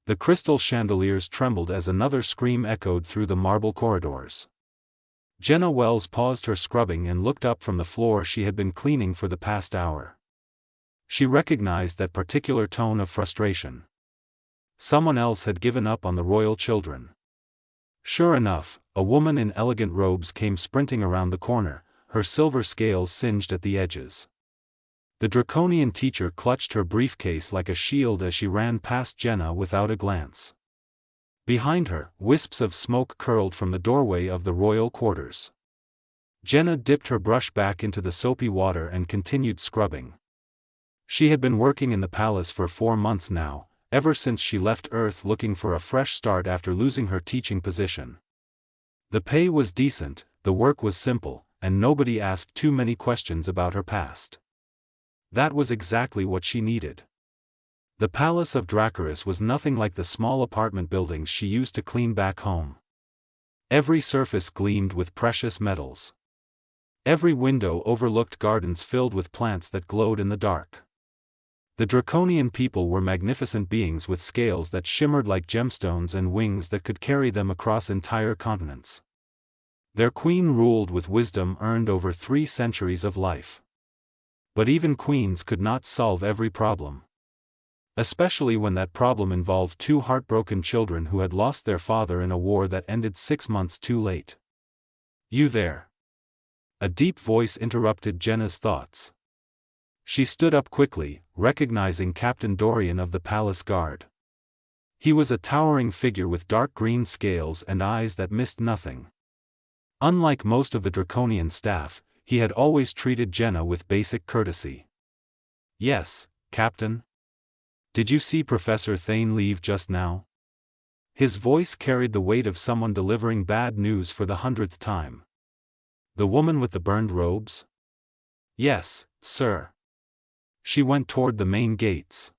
The crystal chandeliers trembled as another scream echoed through the marble corridors. Jenna Wells paused her scrubbing and looked up from the floor she had been cleaning for the past hour. She recognized that particular tone of frustration. Someone else had given up on the royal children. Sure enough, a woman in elegant robes came sprinting around the corner, her silver scales singed at the edges. The draconian teacher clutched her briefcase like a shield as she ran past Jenna without a glance. Behind her, wisps of smoke curled from the doorway of the royal quarters. Jenna dipped her brush back into the soapy water and continued scrubbing. She had been working in the palace for 4 months now, ever since she left Earth looking for a fresh start after losing her teaching position. The pay was decent, the work was simple, and nobody asked too many questions about her past. That was exactly what she needed. The Palace of Dracarys was nothing like the small apartment buildings she used to clean back home. Every surface gleamed with precious metals. Every window overlooked gardens filled with plants that glowed in the dark. The draconian people were magnificent beings with scales that shimmered like gemstones and wings that could carry them across entire continents. Their queen ruled with wisdom earned over 3 centuries of life. But even queens could not solve every problem. Especially when that problem involved 2 heartbroken children who had lost their father in a war that ended 6 months too late. "You there?" A deep voice interrupted Jenna's thoughts. She stood up quickly, recognizing Captain Dorian of the Palace Guard. He was a towering figure with dark green scales and eyes that missed nothing. Unlike most of the draconian staff, he had always treated Jenna with basic courtesy. "Yes, Captain? Did you see Professor Thane leave just now?" His voice carried the weight of someone delivering bad news for the 100th time. "The woman with the burned robes?" "Yes, sir." She went toward the main gates.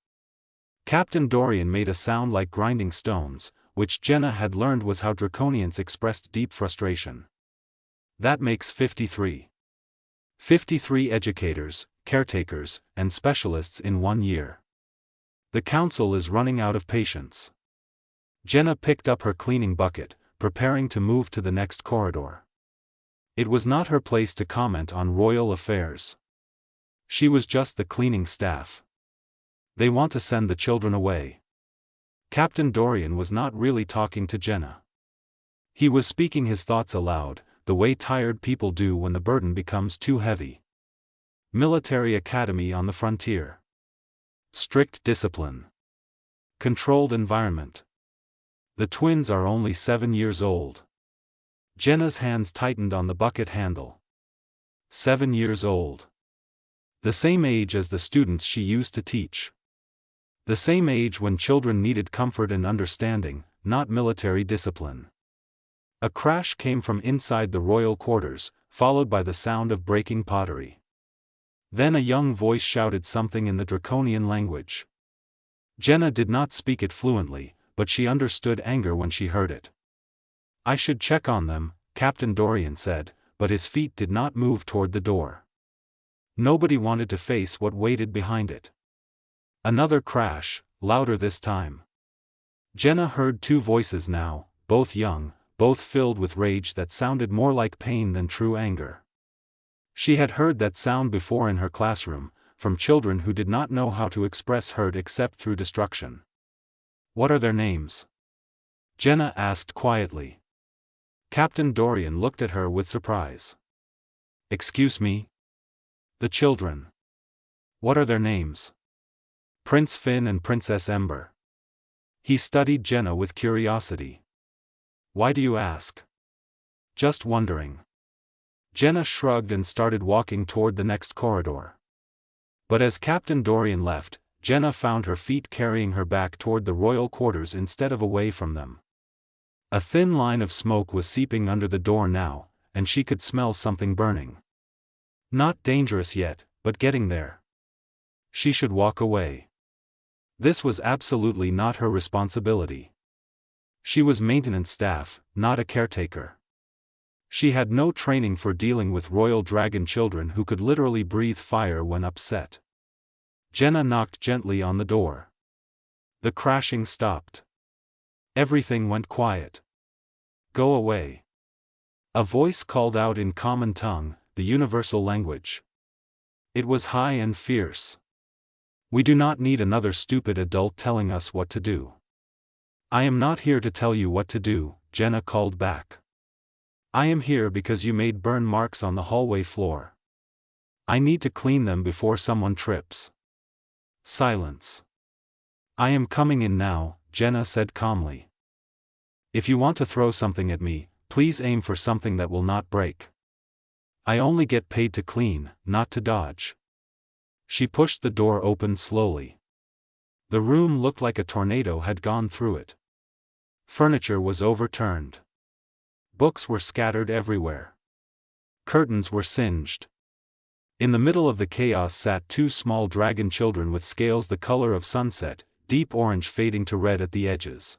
Captain Dorian made a sound like grinding stones, which Jenna had learned was how draconians expressed deep frustration. "That makes 53. 53 educators, caretakers, and specialists in 1 year. The council is running out of patience." Jenna picked up her cleaning bucket, preparing to move to the next corridor. It was not her place to comment on royal affairs. She was just the cleaning staff. They want to send the children away. Captain Dorian was not really talking to Jenna. He was speaking his thoughts aloud, the way tired people do when the burden becomes too heavy. Military academy on the frontier. Strict discipline. Controlled environment. The twins are only 7 years old. Jenna's hands tightened on the bucket handle. 7 years old. The same age as the students she used to teach. The same age when children needed comfort and understanding, not military discipline. A crash came from inside the royal quarters, followed by the sound of breaking pottery. Then a young voice shouted something in the draconian language. Jenna did not speak it fluently, but she understood anger when she heard it. "I should check on them," Captain Dorian said, but his feet did not move toward the door. Nobody wanted to face what waited behind it. Another crash, louder this time. Jenna heard 2 voices now, both young, both filled with rage that sounded more like pain than true anger. She had heard that sound before in her classroom, from children who did not know how to express hurt except through destruction. "What are their names?" Jenna asked quietly. Captain Dorian looked at her with surprise. "Excuse me?" "The children. What are their names?" "Prince Finn and Princess Ember." He studied Jenna with curiosity. "Why do you ask?" "Just wondering." Jenna shrugged and started walking toward the next corridor. But as Captain Dorian left, Jenna found her feet carrying her back toward the royal quarters instead of away from them. A thin line of smoke was seeping under the door now, and she could smell something burning. Not dangerous yet, but getting there. She should walk away. This was absolutely not her responsibility. She was maintenance staff, not a caretaker. She had no training for dealing with royal dragon children who could literally breathe fire when upset. Jenna knocked gently on the door. The crashing stopped. Everything went quiet. Go away. A voice called out in common tongue, the universal language. It was high and fierce. We do not need another stupid adult telling us what to do. I am not here to tell you what to do, Jenna called back. I am here because you made burn marks on the hallway floor. I need to clean them before someone trips. Silence. I am coming in now, Jenna said calmly. If you want to throw something at me, please aim for something that will not break. I only get paid to clean, not to dodge. She pushed the door open slowly. The room looked like a tornado had gone through it. Furniture was overturned. Books were scattered everywhere. Curtains were singed. In the middle of the chaos sat two small dragon children with scales the color of sunset, deep orange fading to red at the edges.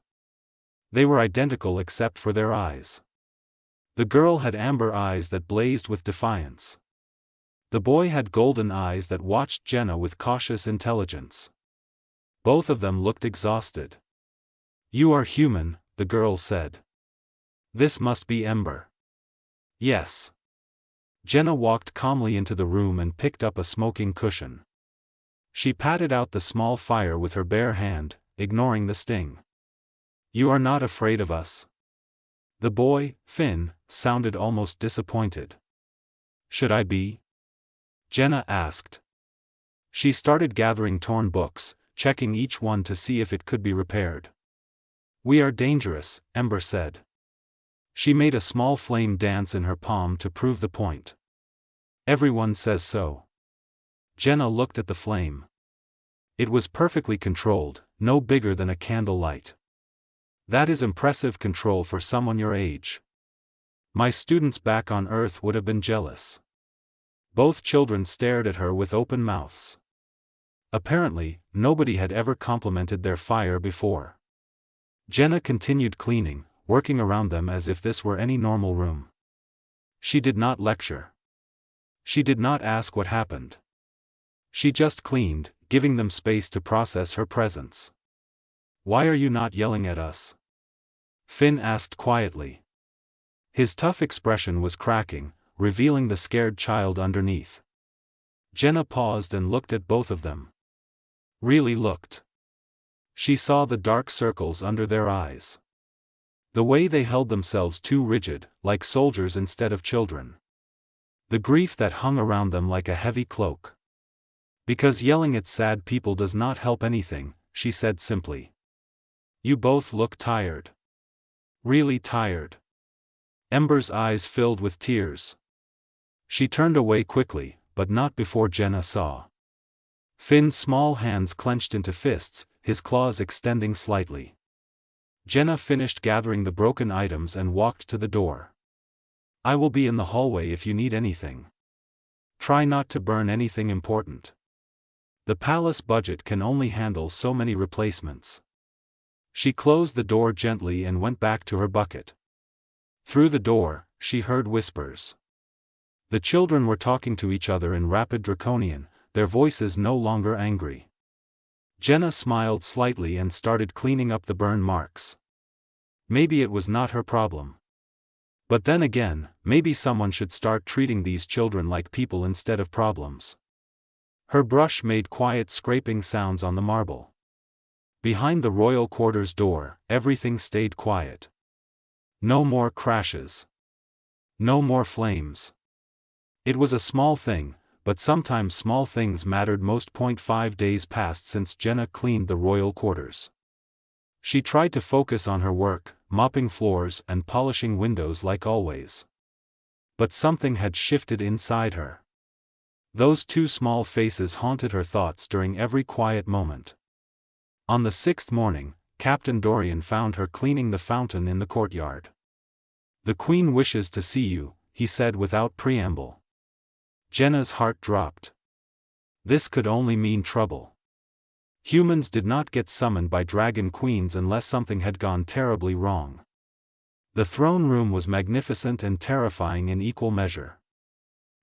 They were identical except for their eyes. The girl had amber eyes that blazed with defiance. The boy had golden eyes that watched Jenna with cautious intelligence. Both of them looked exhausted. You are human, the girl said. This must be Ember. Yes. Jenna walked calmly into the room and picked up a smoking cushion. She patted out the small fire with her bare hand, ignoring the sting. You are not afraid of us? The boy, Finn, sounded almost disappointed. Should I be? Jenna asked. She started gathering torn books, checking each one to see if it could be repaired. We are dangerous, Ember said. She made a small flame dance in her palm to prove the point. Everyone says so. Jenna looked at the flame. It was perfectly controlled, no bigger than a candle light. That is impressive control for someone your age. My students back on Earth would have been jealous. Both children stared at her with open mouths. Apparently, nobody had ever complimented their fire before. Jenna continued cleaning, working around them as if this were any normal room. She did not lecture. She did not ask what happened. She just cleaned, giving them space to process her presence. Why are you not yelling at us? Finn asked quietly. His tough expression was cracking, revealing the scared child underneath. Jenna paused and looked at both of them. Really looked. She saw the dark circles under their eyes. The way they held themselves too rigid, like soldiers instead of children. The grief that hung around them like a heavy cloak. Because yelling at sad people does not help anything, she said simply. You both look tired. Really tired. Ember's eyes filled with tears. She turned away quickly, but not before Jenna saw. Finn's small hands clenched into fists, his claws extending slightly. Jenna finished gathering the broken items and walked to the door. I will be in the hallway if you need anything. Try not to burn anything important. The palace budget can only handle so many replacements. She closed the door gently and went back to her bucket. Through the door, she heard whispers. The children were talking to each other in rapid draconian, their voices no longer angry. Jenna smiled slightly and started cleaning up the burn marks. Maybe it was not her problem. But then again, maybe someone should start treating these children like people instead of problems. Her brush made quiet scraping sounds on the marble. Behind the royal quarters door, everything stayed quiet. No more crashes. No more flames. It was a small thing, but sometimes small things mattered most. 5 days passed since Jenna cleaned the royal quarters. She tried to focus on her work, mopping floors and polishing windows like always. But something had shifted inside her. Those two small faces haunted her thoughts during every quiet moment. On the 6th morning, Captain Dorian found her cleaning the fountain in the courtyard. The Queen wishes to see you, he said without preamble. Jenna's heart dropped. This could only mean trouble. Humans did not get summoned by dragon queens unless something had gone terribly wrong. The throne room was magnificent and terrifying in equal measure.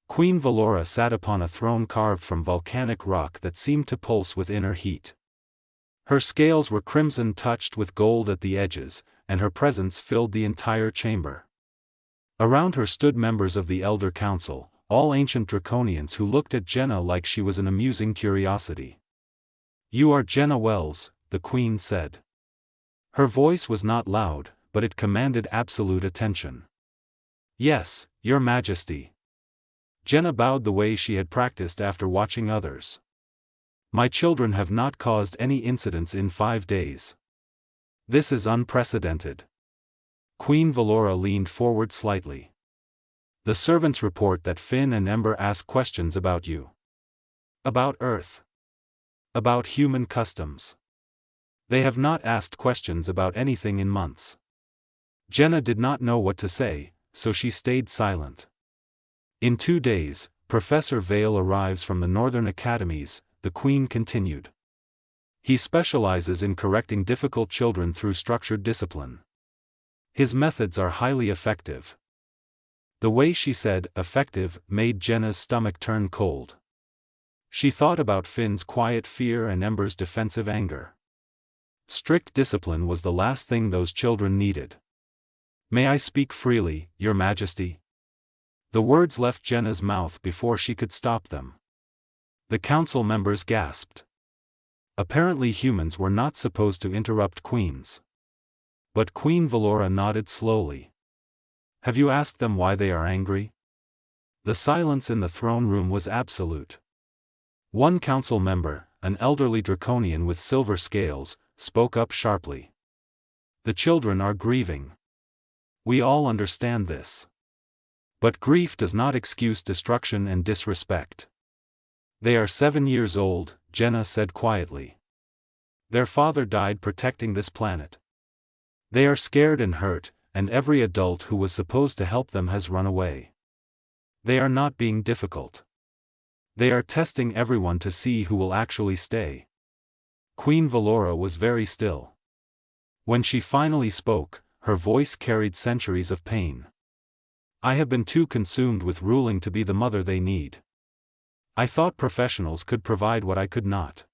Queen Valora sat upon a throne carved from volcanic rock that seemed to pulse with inner heat. Her scales were crimson touched with gold at the edges, and her presence filled the entire chamber. Around her stood members of the Elder Council, all ancient draconians who looked at Jenna like she was an amusing curiosity. "You are Jenna Wells," the Queen said. Her voice was not loud, but it commanded absolute attention. "Yes, Your Majesty." Jenna bowed the way she had practiced after watching others. "My children have not caused any incidents in 5 days. This is unprecedented." Queen Valora leaned forward slightly. "The servants report that Finn and Ember ask questions about you. About Earth. About human customs. They have not asked questions about anything in months." Jenna did not know what to say, so she stayed silent. "In 2 days, Professor Vale arrives from the Northern Academies," the Queen continued. "He specializes in correcting difficult children through structured discipline. His methods are highly effective." The way she said "effective" made Jenna's stomach turn cold. She thought about Finn's quiet fear and Ember's defensive anger. Strict discipline was the last thing those children needed. "May I speak freely, Your Majesty?" The words left Jenna's mouth before she could stop them. The council members gasped. Apparently humans were not supposed to interrupt queens. But Queen Valora nodded slowly. "Have you asked them why they are angry?" The silence in the throne room was absolute. One council member, an elderly draconian with silver scales, spoke up sharply. "The children are grieving. We all understand this. But grief does not excuse destruction and disrespect." "They are 7 years old," Jenna said quietly. "Their father died protecting this planet. They are scared and hurt, and every adult who was supposed to help them has run away. They are not being difficult. They are testing everyone to see who will actually stay." Queen Valora was very still. When she finally spoke, her voice carried centuries of pain. "I have been too consumed with ruling to be the mother they need. I thought professionals could provide what I could not."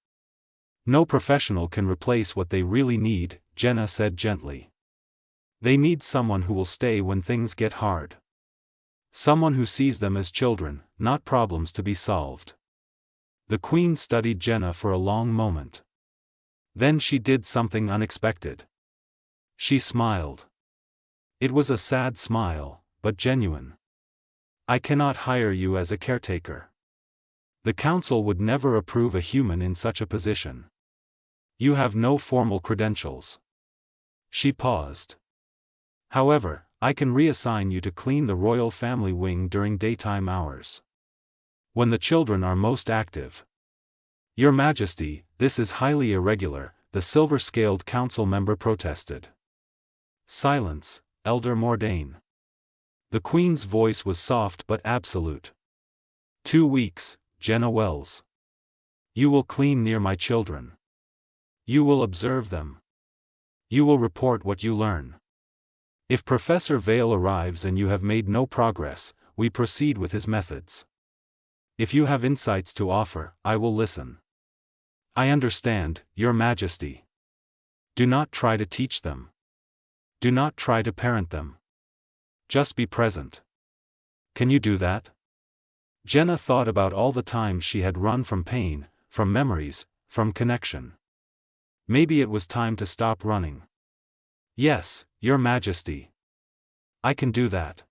"No professional can replace what they really need," Jenna said gently. "They need someone who will stay when things get hard. Someone who sees them as children, not problems to be solved." The Queen studied Jenna for a long moment. Then she did something unexpected. She smiled. It was a sad smile, but genuine. "I cannot hire you as a caretaker. The council would never approve a human in such a position. You have no formal credentials." She paused. "However, I can reassign you to clean the royal family wing during daytime hours. When the children are most active." "Your Majesty, this is highly irregular," the silver-scaled council member protested. "Silence, Elder Mordain." The Queen's voice was soft but absolute. 2 weeks, Jenna Wells. You will clean near my children. You will observe them. You will report what you learn. If Professor Vale arrives and you have made no progress, we proceed with his methods. If you have insights to offer, I will listen. I understand, Your Majesty. Do not try to teach them. Do not try to parent them. Just be present. Can you do that? Jenna thought about all the times she had run from pain, from memories, from connection. Maybe it was time to stop running. "Yes, Your Majesty. I can do that."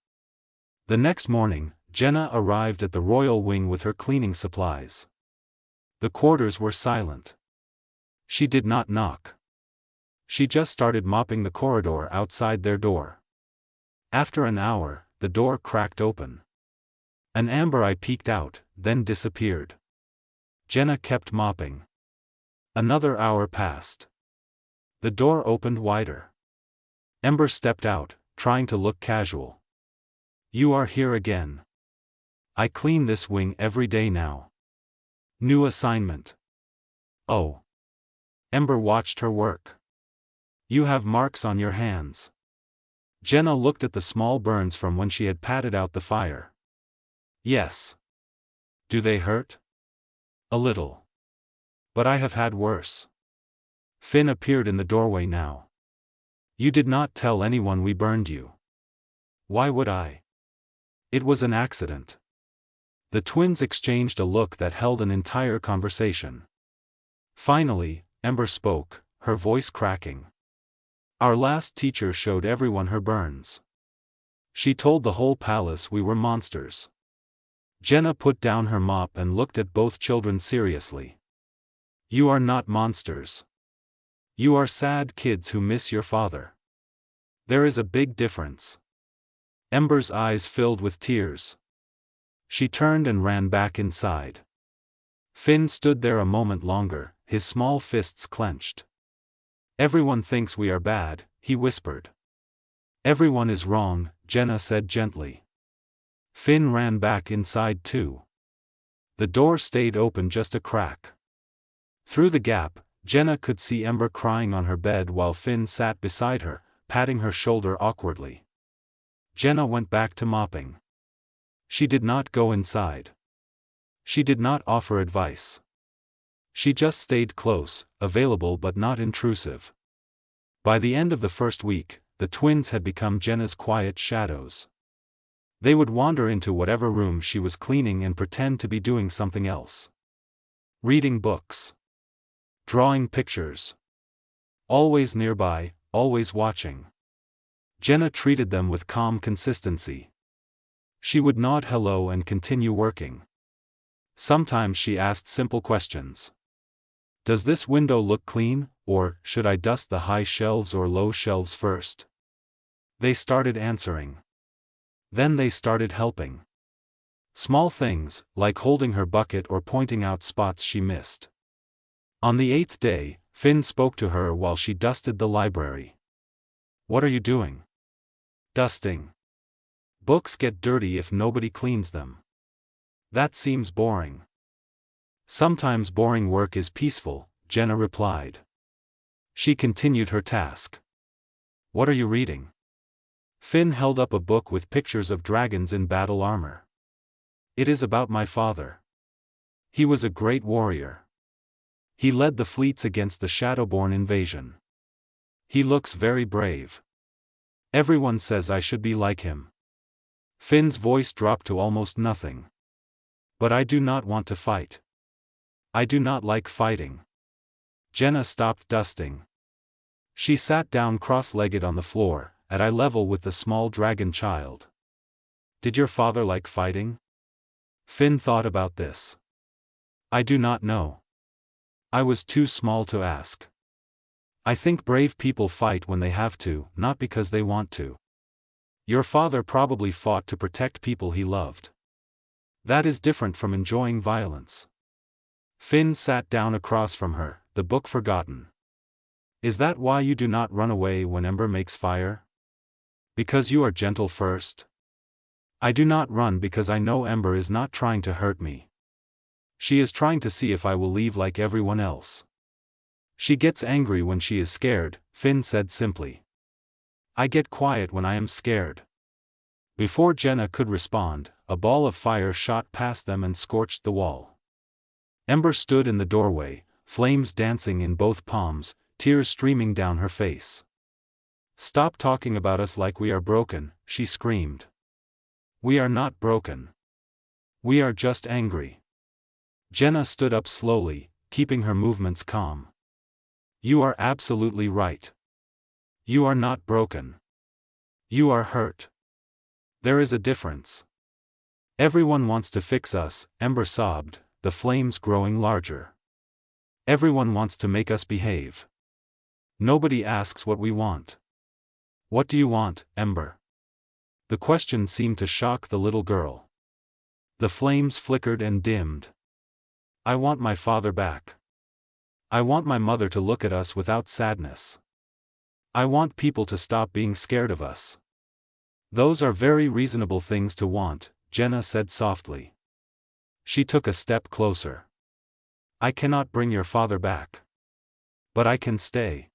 The next morning, Jenna arrived at the royal wing with her cleaning supplies. The quarters were silent. She did not knock. She just started mopping the corridor outside their door. After an hour, the door cracked open. An amber eye peeked out, then disappeared. Jenna kept mopping. Another hour passed. The door opened wider. Ember stepped out, trying to look casual. "You are here again. I clean this wing every day now. New assignment." "Oh." Ember watched her work. "You have marks on your hands." Jenna looked at the small burns from when she had patted out the fire. "Yes." "Do they hurt?" "A little. But I have had worse." Finn appeared in the doorway now. You did not tell anyone we burned you. Why would I? It was an accident. The twins exchanged a look that held an entire conversation. Finally, Ember spoke, her voice cracking. Our last teacher showed everyone her burns. She told the whole palace we were monsters. Jenna put down her mop and looked at both children seriously. You are not monsters. You are sad kids who miss your father. There is a big difference. Ember's eyes filled with tears. She turned and ran back inside. Finn stood there a moment longer, his small fists clenched. Everyone thinks we are bad, he whispered. Everyone is wrong, Jenna said gently. Finn ran back inside too. The door stayed open just a crack. Through the gap, Jenna could see Ember crying on her bed while Finn sat beside her, patting her shoulder awkwardly. Jenna went back to mopping. She did not go inside. She did not offer advice. She just stayed close, available but not intrusive. By the end of the first week, the twins had become Jenna's quiet shadows. They would wander into whatever room she was cleaning and pretend to be doing something else. Reading books. Drawing pictures. Always nearby, always watching. Jenna treated them with calm consistency. She would nod hello and continue working. Sometimes she asked simple questions. Does this window look clean, or should I dust the high shelves or low shelves first? They started answering. Then they started helping. Small things, like holding her bucket or pointing out spots she missed. On the 8th day, Finn spoke to her while she dusted the library. What are you doing? Dusting. Books get dirty if nobody cleans them. That seems boring. Sometimes boring work is peaceful, Jenna replied. She continued her task. What are you reading? Finn held up a book with pictures of dragons in battle armor. It is about my father. He was a great warrior. He led the fleets against the Shadowborn invasion. He looks very brave. Everyone says I should be like him. Finn's voice dropped to almost nothing. But I do not want to fight. I do not like fighting. Jenna stopped dusting. She sat down cross-legged on the floor, at eye level with the small dragon child. Did your father like fighting? Finn thought about this. I do not know. I was too small to ask. I think brave people fight when they have to, not because they want to. Your father probably fought to protect people he loved. That is different from enjoying violence. Finn sat down across from her, the book forgotten. Is that why you do not run away when Ember makes fire? Because you are gentle first? I do not run because I know Ember is not trying to hurt me. She is trying to see if I will leave like everyone else. She gets angry when she is scared, Finn said simply. I get quiet when I am scared. Before Jenna could respond, a ball of fire shot past them and scorched the wall. Ember stood in the doorway, flames dancing in both palms, tears streaming down her face. Stop talking about us like we are broken, she screamed. We are not broken. We are just angry. Jenna stood up slowly, keeping her movements calm. You are absolutely right. You are not broken. You are hurt. There is a difference. Everyone wants to fix us, Ember sobbed, the flames growing larger. Everyone wants to make us behave. Nobody asks what we want. What do you want, Ember? The question seemed to shock the little girl. The flames flickered and dimmed. I want my father back. I want my mother to look at us without sadness. I want people to stop being scared of us. Those are very reasonable things to want, Jenna said softly. She took a step closer. I cannot bring your father back. But I can stay.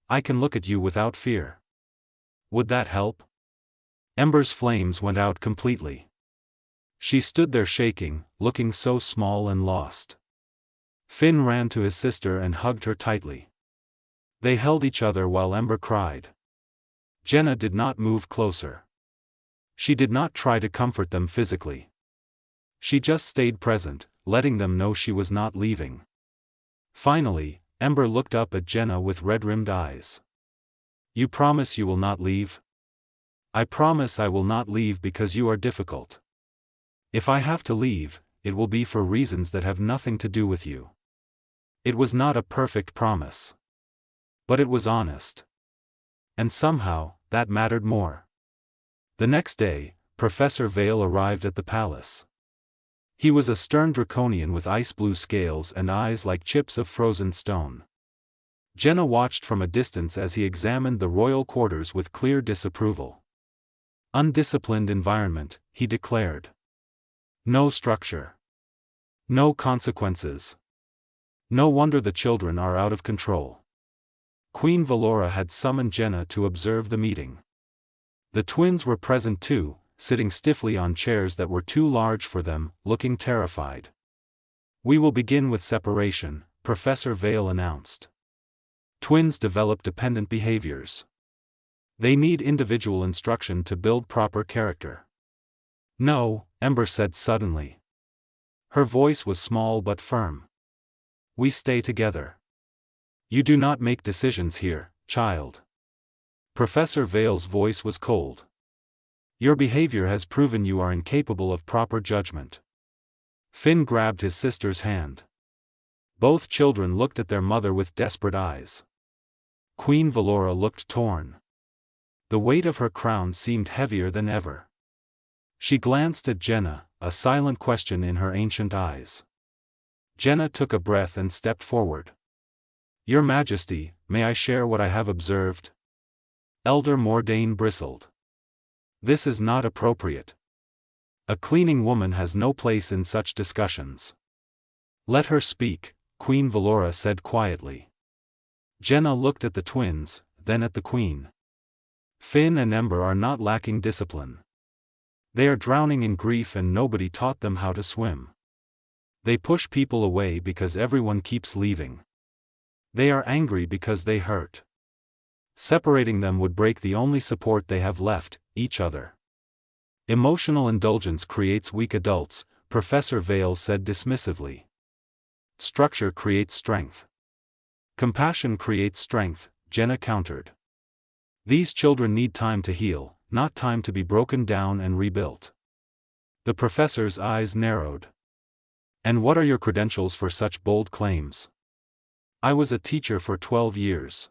I can look at you without fear. Would that help? Ember's flames went out completely. She stood there shaking, looking so small and lost. Finn ran to his sister and hugged her tightly. They held each other while Ember cried. Jenna did not move closer. She did not try to comfort them physically. She just stayed present, letting them know she was not leaving. Finally, Ember looked up at Jenna with red-rimmed eyes. You promise you will not leave? I promise I will not leave because you are difficult. If I have to leave, it will be for reasons that have nothing to do with you. It was not a perfect promise. But it was honest. And somehow, that mattered more. The next day, Professor Vale arrived at the palace. He was a stern draconian with ice-blue scales and eyes like chips of frozen stone. Jenna watched from a distance as he examined the royal quarters with clear disapproval. Undisciplined environment, he declared. No structure. No consequences. No wonder the children are out of control. Queen Valora had summoned Jenna to observe the meeting. The twins were present too, sitting stiffly on chairs that were too large for them, looking terrified. We will begin with separation, Professor Vale announced. Twins develop dependent behaviors. They need individual instruction to build proper character. No, Ember said suddenly. Her voice was small but firm. We stay together. You do not make decisions here, child. Professor Vale's voice was cold. Your behavior has proven you are incapable of proper judgment. Finn grabbed his sister's hand. Both children looked at their mother with desperate eyes. Queen Valora looked torn. The weight of her crown seemed heavier than ever. She glanced at Jenna, a silent question in her ancient eyes. Jenna took a breath and stepped forward. Your Majesty, may I share what I have observed? Elder Mordain bristled. This is not appropriate. A cleaning woman has no place in such discussions. Let her speak, Queen Valora said quietly. Jenna looked at the twins, then at the Queen. Finn and Ember are not lacking discipline. They are drowning in grief and nobody taught them how to swim. They push people away because everyone keeps leaving. They are angry because they hurt. Separating them would break the only support they have left, each other. Emotional indulgence creates weak adults, Professor Vale said dismissively. Structure creates strength. Compassion creates strength, Jenna countered. These children need time to heal, not time to be broken down and rebuilt. The professor's eyes narrowed. And what are your credentials for such bold claims? I was a teacher for 12 years.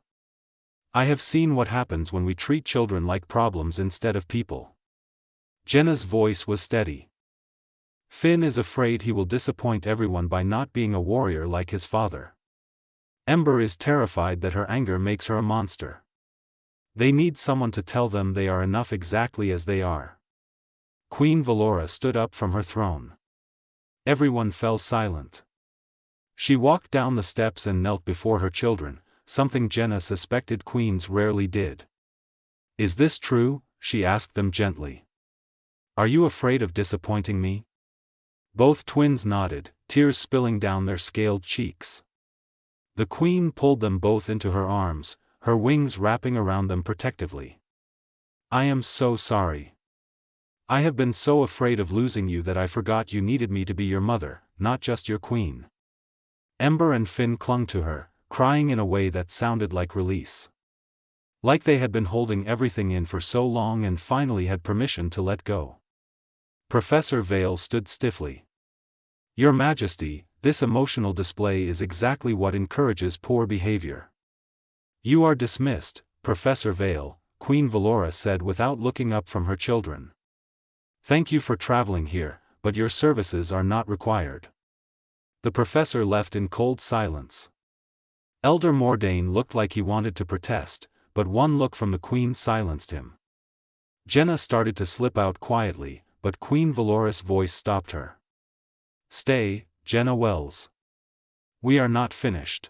I have seen what happens when we treat children like problems instead of people. Jenna's voice was steady. Finn is afraid he will disappoint everyone by not being a warrior like his father. Ember is terrified that her anger makes her a monster. They need someone to tell them they are enough exactly as they are. Queen Valora stood up from her throne. Everyone fell silent. She walked down the steps and knelt before her children, something Jenna suspected queens rarely did. Is this true? She asked them gently. Are you afraid of disappointing me? Both twins nodded, tears spilling down their scaled cheeks. The queen pulled them both into her arms, her wings wrapping around them protectively. I am so sorry. I have been so afraid of losing you that I forgot you needed me to be your mother, not just your queen. Ember and Finn clung to her, crying in a way that sounded like release. Like they had been holding everything in for so long and finally had permission to let go. Professor Vale stood stiffly. Your Majesty, this emotional display is exactly what encourages poor behavior. You are dismissed, Professor Vale, Queen Valora said without looking up from her children. Thank you for traveling here, but your services are not required. The professor left in cold silence. Elder Mordain looked like he wanted to protest, but one look from the Queen silenced him. Jenna started to slip out quietly, but Queen Valora's voice stopped her. Stay, Jenna Wells. We are not finished.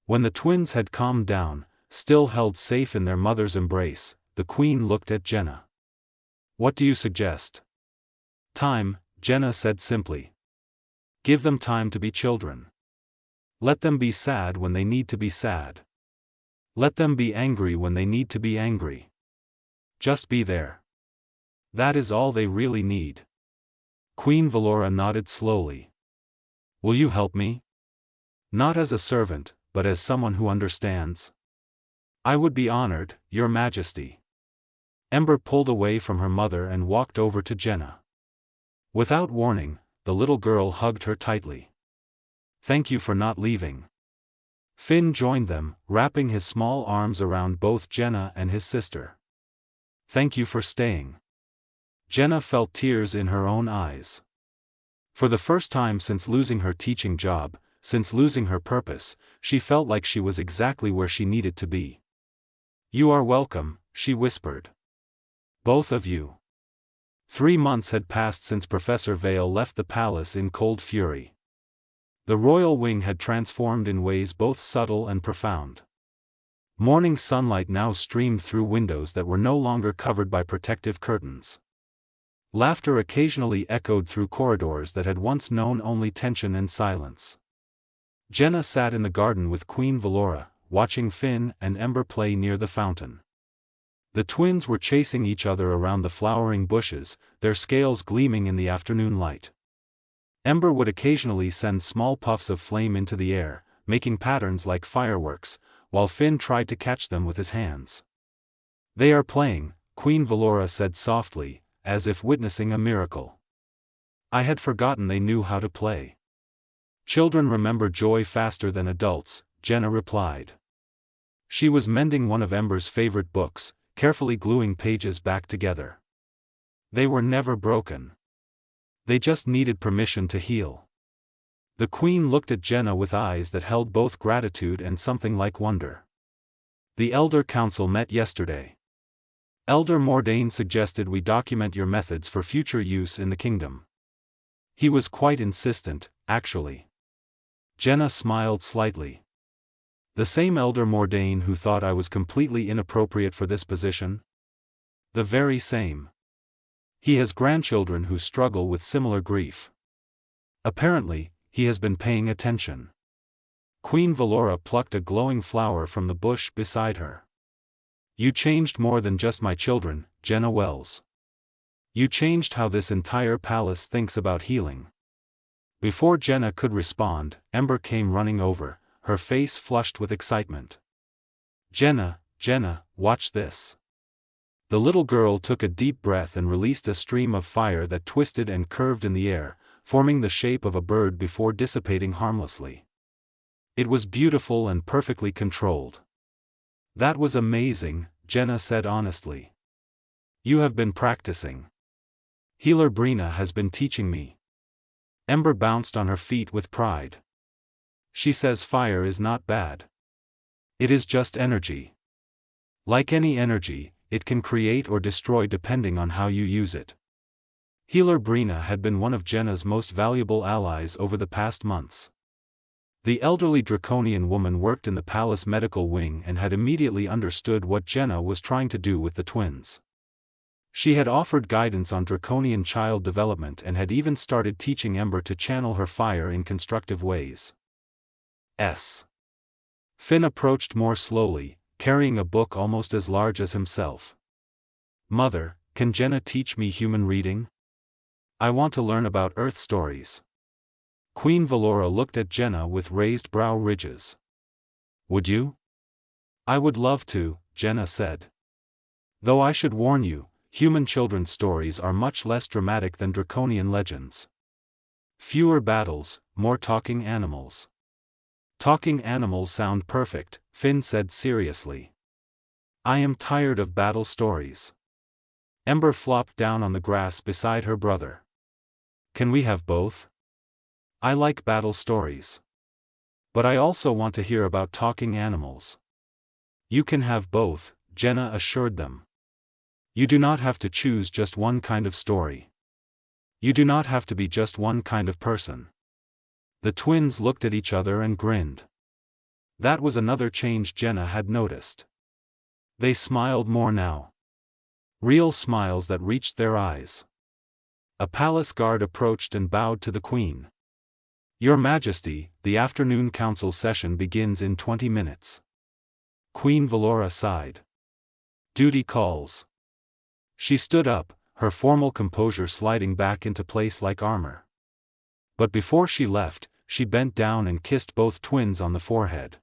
When the twins had calmed down, still held safe in their mother's embrace, the Queen looked at Jenna. What do you suggest? Time, Jenna said simply. Give them time to be children. Let them be sad when they need to be sad. Let them be angry when they need to be angry. Just be there. That is all they really need. Queen Valora nodded slowly. Will you help me? Not as a servant, but as someone who understands. I would be honored, Your Majesty. Ember pulled away from her mother and walked over to Jenna. Without warning, the little girl hugged her tightly. Thank you for not leaving. Finn joined them, wrapping his small arms around both Jenna and his sister. Thank you for staying. Jenna felt tears in her own eyes. For the first time since losing her teaching job, since losing her purpose, she felt like she was exactly where she needed to be. You are welcome, she whispered. Both of you. 3 months had passed since Professor Vale left the palace in cold fury. The royal wing had transformed in ways both subtle and profound. Morning sunlight now streamed through windows that were no longer covered by protective curtains. Laughter occasionally echoed through corridors that had once known only tension and silence. Jenna sat in the garden with Queen Valora, watching Finn and Ember play near the fountain. The twins were chasing each other around the flowering bushes, their scales gleaming in the afternoon light. Ember would occasionally send small puffs of flame into the air, making patterns like fireworks, while Finn tried to catch them with his hands. They are playing, Queen Valora said softly, as if witnessing a miracle. I had forgotten they knew how to play. Children remember joy faster than adults, Jenna replied. She was mending one of Ember's favorite books, carefully gluing pages back together. They were never broken. They just needed permission to heal. The Queen looked at Jenna with eyes that held both gratitude and something like wonder. The Elder Council met yesterday. Elder Mordain suggested we document your methods for future use in the kingdom. He was quite insistent, actually. Jenna smiled slightly. The same Elder Mordain who thought I was completely inappropriate for this position? The very same. He has grandchildren who struggle with similar grief. Apparently, he has been paying attention. Queen Valora plucked a glowing flower from the bush beside her. You changed more than just my children, Jenna Wells. You changed how this entire palace thinks about healing. Before Jenna could respond, Ember came running over, her face flushed with excitement. Jenna, watch this. The little girl took a deep breath and released a stream of fire that twisted and curved in the air, forming the shape of a bird before dissipating harmlessly. It was beautiful and perfectly controlled. That was amazing, Jenna said honestly. You have been practicing. Healer Brina has been teaching me. Ember bounced on her feet with pride. She says fire is not bad. It is just energy. Like any energy, it can create or destroy depending on how you use it. Healer Brina had been one of Jenna's most valuable allies over the past months. The elderly draconian woman worked in the palace medical wing and had immediately understood what Jenna was trying to do with the twins. She had offered guidance on draconian child development and had even started teaching Ember to channel her fire in constructive ways. Finn approached more slowly, carrying a book almost as large as himself. Mother, can Jenna teach me human reading? I want to learn about Earth stories. Queen Valora looked at Jenna with raised brow ridges. Would you? I would love to, Jenna said. Though I should warn you, human children's stories are much less dramatic than draconian legends. Fewer battles, more talking animals. Talking animals sound perfect, Finn said seriously. I am tired of battle stories. Ember flopped down on the grass beside her brother. Can we have both? I like battle stories. But I also want to hear about talking animals. You can have both, Jenna assured them. You do not have to choose just one kind of story. You do not have to be just one kind of person. The twins looked at each other and grinned. That was another change Jenna had noticed. They smiled more now. Real smiles that reached their eyes. A palace guard approached and bowed to the Queen. Your Majesty, the afternoon council session begins in 20 minutes. Queen Valora sighed. Duty calls. She stood up, her formal composure sliding back into place like armor. But before she left, she bent down and kissed both twins on the forehead.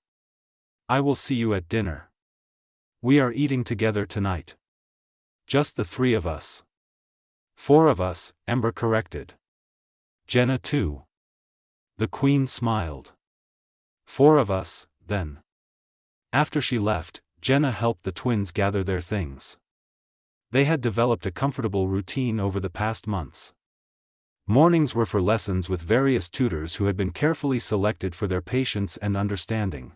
I will see you at dinner. We are eating together tonight. Just the three of us. 4 of us, Ember corrected. Jenna too. The Queen smiled. 4 of us, then. After she left, Jenna helped the twins gather their things. They had developed a comfortable routine over the past months. Mornings were for lessons with various tutors who had been carefully selected for their patience and understanding.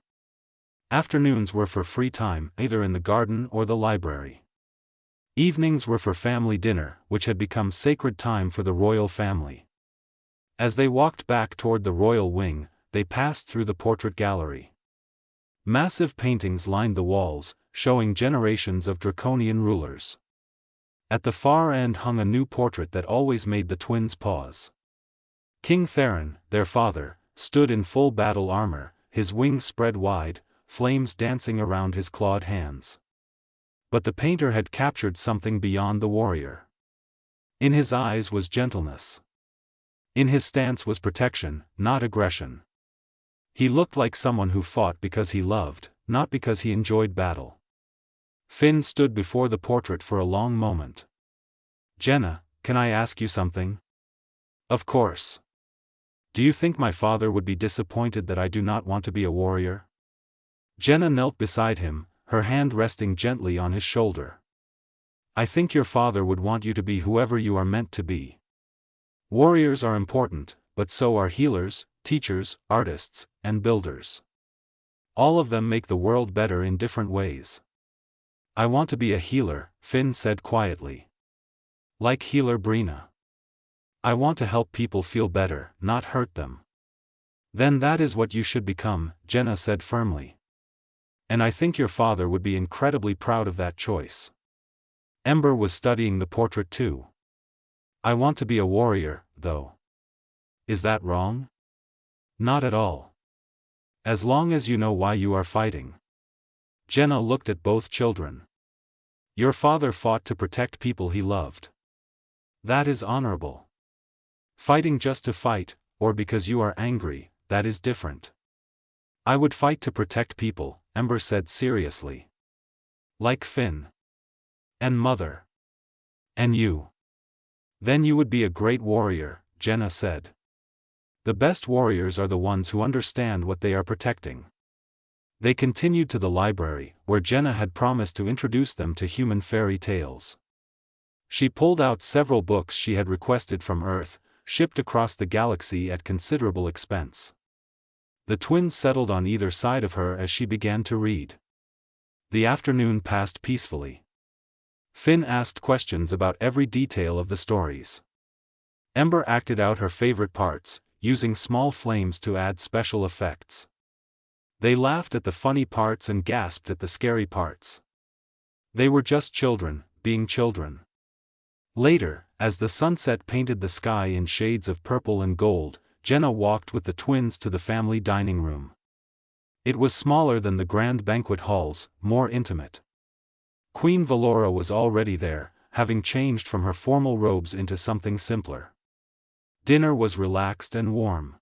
Afternoons were for free time, either in the garden or the library. Evenings were for family dinner, which had become sacred time for the royal family. As they walked back toward the royal wing, they passed through the portrait gallery. Massive paintings lined the walls, showing generations of draconian rulers. At the far end hung a new portrait that always made the twins pause. King Theron, their father, stood in full battle armor, his wings spread wide, flames dancing around his clawed hands. But the painter had captured something beyond the warrior. In his eyes was gentleness. In his stance was protection, not aggression. He looked like someone who fought because he loved, not because he enjoyed battle. Finn stood before the portrait for a long moment. Jenna, can I ask you something? Of course. Do you think my father would be disappointed that I do not want to be a warrior? Jenna knelt beside him, her hand resting gently on his shoulder. I think your father would want you to be whoever you are meant to be. Warriors are important, but so are healers, teachers, artists, and builders. All of them make the world better in different ways. I want to be a healer, Finn said quietly. Like healer Brina. I want to help people feel better, not hurt them. Then that is what you should become, Jenna said firmly. And I think your father would be incredibly proud of that choice. Ember was studying the portrait too. I want to be a warrior, though. Is that wrong? Not at all. As long as you know why you are fighting. Jenna looked at both children. Your father fought to protect people he loved. That is honorable. Fighting just to fight, or because you are angry, that is different. I would fight to protect people, Ember said seriously. Like Finn. And Mother. And you. Then you would be a great warrior, Jenna said. The best warriors are the ones who understand what they are protecting. They continued to the library, where Jenna had promised to introduce them to human fairy tales. She pulled out several books she had requested from Earth, shipped across the galaxy at considerable expense. The twins settled on either side of her as she began to read. The afternoon passed peacefully. Finn asked questions about every detail of the stories. Ember acted out her favorite parts, using small flames to add special effects. They laughed at the funny parts and gasped at the scary parts. They were just children, being children. Later, as the sunset painted the sky in shades of purple and gold, Jenna walked with the twins to the family dining room. It was smaller than the grand banquet halls, more intimate. Queen Valora was already there, having changed from her formal robes into something simpler. Dinner was relaxed and warm.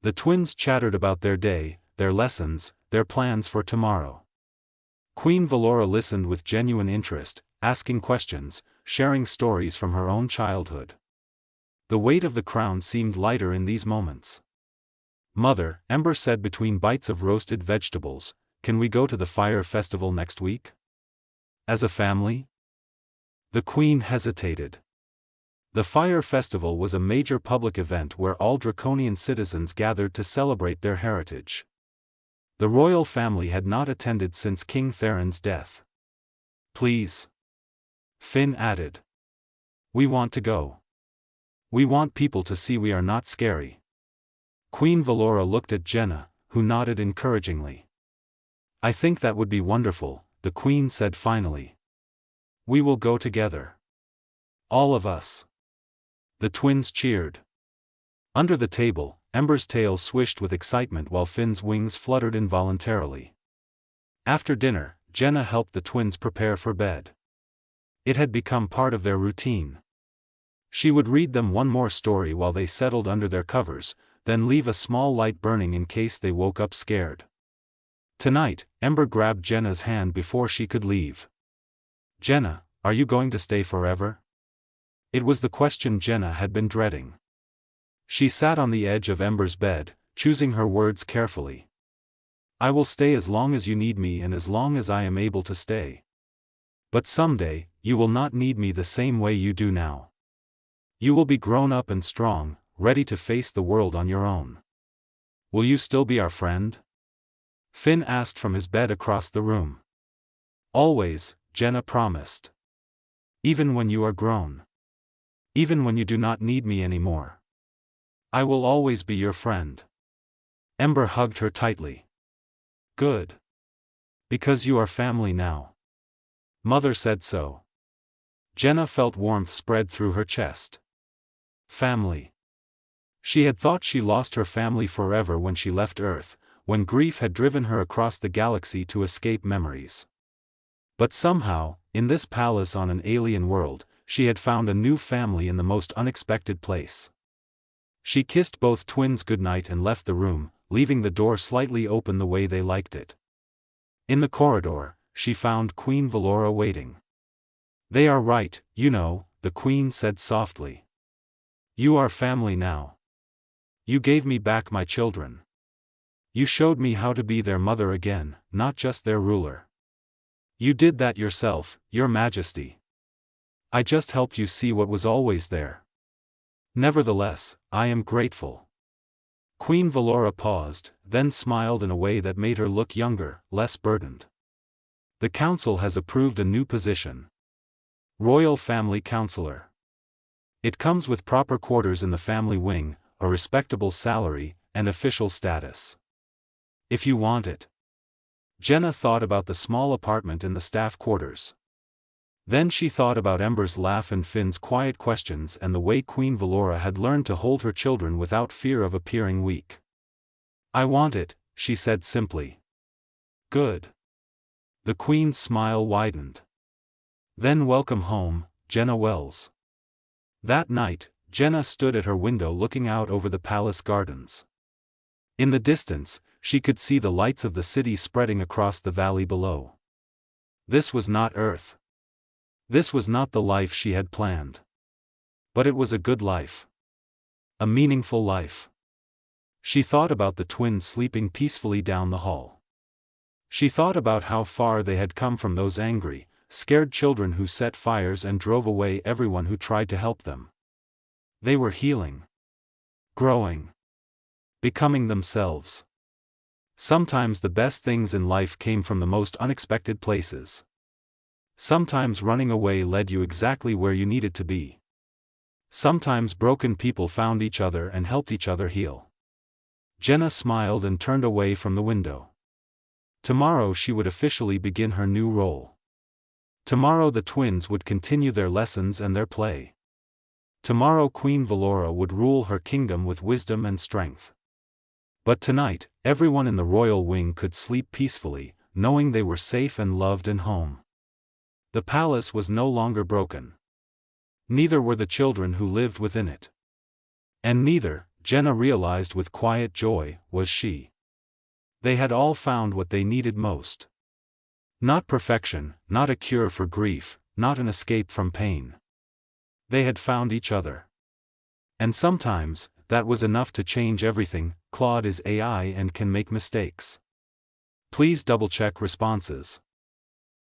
The twins chattered about their day, their lessons, their plans for tomorrow. Queen Valora listened with genuine interest, asking questions, sharing stories from her own childhood. The weight of the crown seemed lighter in these moments. Mother, Ember said between bites of roasted vegetables, can we go to the fire festival next week? As a family? The Queen hesitated. The fire festival was a major public event where all draconian citizens gathered to celebrate their heritage. The royal family had not attended since King Theron's death. Please. Finn added. We want to go. We want people to see we are not scary. Queen Valora looked at Jenna, who nodded encouragingly. I think that would be wonderful, the Queen said finally. We will go together. All of us. The twins cheered. Under the table, Ember's tail swished with excitement while Finn's wings fluttered involuntarily. After dinner, Jenna helped the twins prepare for bed. It had become part of their routine. She would read them one more story while they settled under their covers, then leave a small light burning in case they woke up scared. Tonight, Ember grabbed Jenna's hand before she could leave. "Jenna, are you going to stay forever?" It was the question Jenna had been dreading. She sat on the edge of Ember's bed, choosing her words carefully. "I will stay as long as you need me and as long as I am able to stay. But someday, you will not need me the same way you do now. You will be grown up and strong, ready to face the world on your own. Will you still be our friend?" Finn asked from his bed across the room. "Always," Jenna promised. "Even when you are grown. Even when you do not need me anymore. I will always be your friend." Ember hugged her tightly. "Good. Because you are family now. Mother said so." Jenna felt warmth spread through her chest. Family. She had thought she lost her family forever when she left Earth, when grief had driven her across the galaxy to escape memories. But somehow, in this palace on an alien world, she had found a new family in the most unexpected place. She kissed both twins goodnight and left the room, leaving the door slightly open the way they liked it. In the corridor, she found Queen Valora waiting. "They are right, you know," the Queen said softly. "You are family now. You gave me back my children. You showed me how to be their mother again, not just their ruler. You did that yourself, Your Majesty. I just helped you see what was always there. Nevertheless, I am grateful." Queen Valora paused, then smiled in a way that made her look younger, less burdened. "The council has approved a new position. Royal Family Counselor. It comes with proper quarters in the family wing, a respectable salary, and official status. If you want it." Jenna thought about the small apartment in the staff quarters. Then she thought about Ember's laugh and Finn's quiet questions and the way Queen Valora had learned to hold her children without fear of appearing weak. "I want it," she said simply. "Good." The Queen's smile widened. "Then welcome home, Jenna Wells." That night, Jenna stood at her window looking out over the palace gardens. In the distance, she could see the lights of the city spreading across the valley below. This was not Earth. This was not the life she had planned. But it was a good life. A meaningful life. She thought about the twins sleeping peacefully down the hall. She thought about how far they had come from those angry, scared children who set fires and drove away everyone who tried to help them. They were healing. Growing. Becoming themselves. Sometimes the best things in life came from the most unexpected places. Sometimes running away led you exactly where you needed to be. Sometimes broken people found each other and helped each other heal. Jenna smiled and turned away from the window. Tomorrow she would officially begin her new role. Tomorrow the twins would continue their lessons and their play. Tomorrow Queen Valora would rule her kingdom with wisdom and strength. But tonight, everyone in the royal wing could sleep peacefully, knowing they were safe and loved and home. The palace was no longer broken. Neither were the children who lived within it. And neither, Jenna realized with quiet joy, was she. They had all found what they needed most. Not perfection, not a cure for grief, not an escape from pain. They had found each other. And sometimes, that was enough to change everything. Claude is AI and can make mistakes. Please double-check responses.